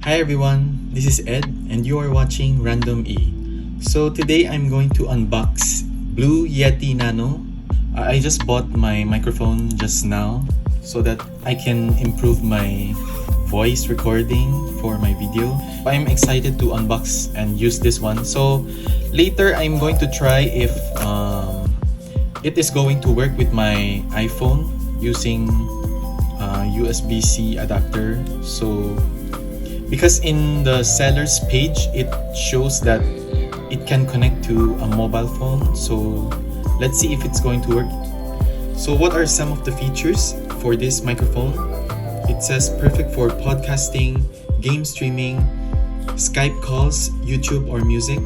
Hi everyone, this is Ed and you are watching Random E. So today I'm going to unbox Blue Yeti Nano. I just bought my microphone just now so that I can improve my voice recording for my video. I'm excited to unbox and use this one. So later I'm going to try if it is going to work with my iPhone using USB-C adapter. So because in the seller's page it shows that it can connect to a mobile phone, so let's see if it's going to work. So what are some of the features for this microphone? It says perfect for podcasting, game streaming, Skype calls, YouTube or music,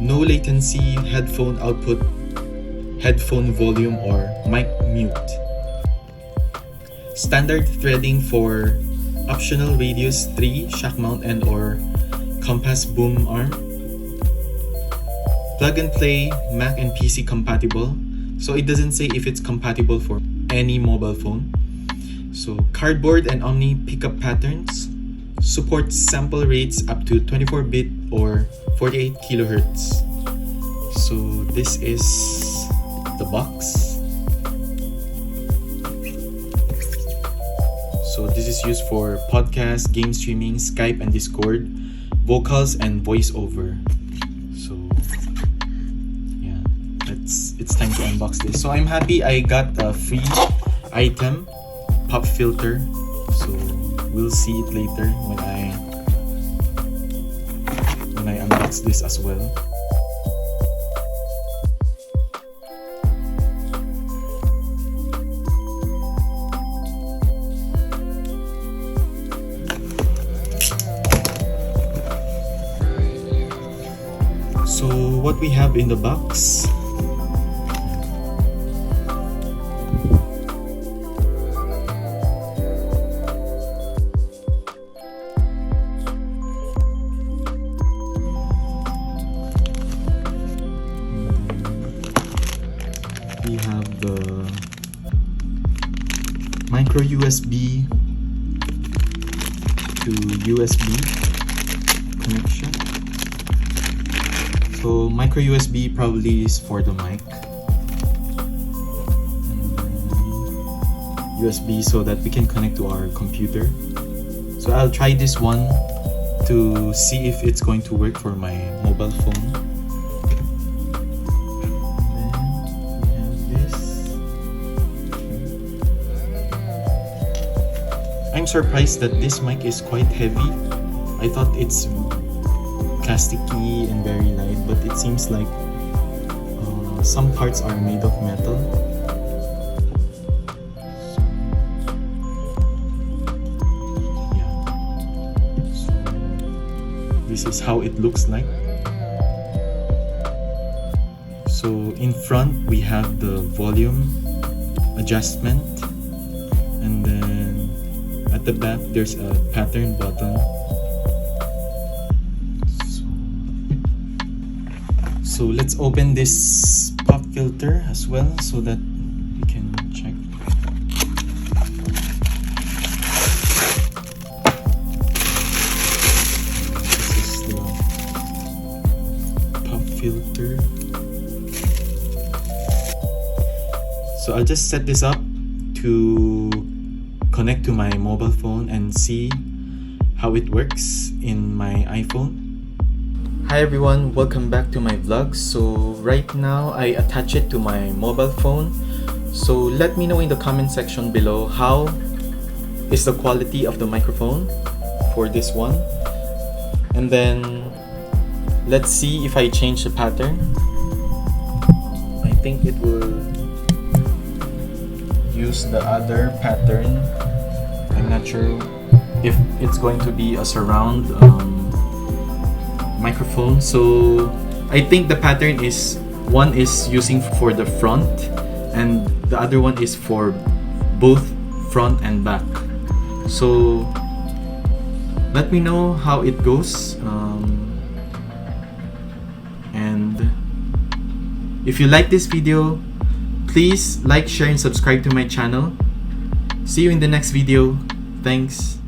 no latency headphone output, headphone volume or mic mute, standard threading for optional radius 3 shock mount and or compass boom arm, plug and play, Mac and PC compatible, so it doesn't say if it's compatible for any mobile phone. So Cardioid and Omni pickup patterns, supports sample rates up to 24-bit or 48 kilohertz. So this is the box. So this is used for podcast, game streaming, Skype and Discord, vocals and voiceover. So yeah, it's time to unbox this. So I'm happy I got a free item, pop filter. So we'll see it later when I unbox this as well. So what we have in the box, we have the micro USB to USB connection. So micro USB probably is for the mic, USB so that we can connect to our computer. So I'll try this one to see if it's going to work for my mobile phone. Then we have this. I'm surprised that this mic is quite heavy. I thought it's plasticky and very light, but it seems like some parts are made of metal. So, yeah. So this is how it looks like. So in front we have the volume adjustment, and then at the back there's a pattern button. So let's open this pop filter as well so that we can check. This is the pop filter. So I'll just set this up to connect to my mobile phone and see how it works in my iPhone. Hi everyone, welcome back to my vlog. So right now I attach it to my mobile phone. So let me know in the comment section below how is the quality of the microphone for this one. And then let's see if I change the pattern. I think it will use the other pattern. I'm not sure if it's going to be a surround microphone. So I think the pattern is one is using for the front and the other one is for both front and back. So let me know how it goes, and if you like this video, please like, share and subscribe to my channel. See you in the next video. Thanks.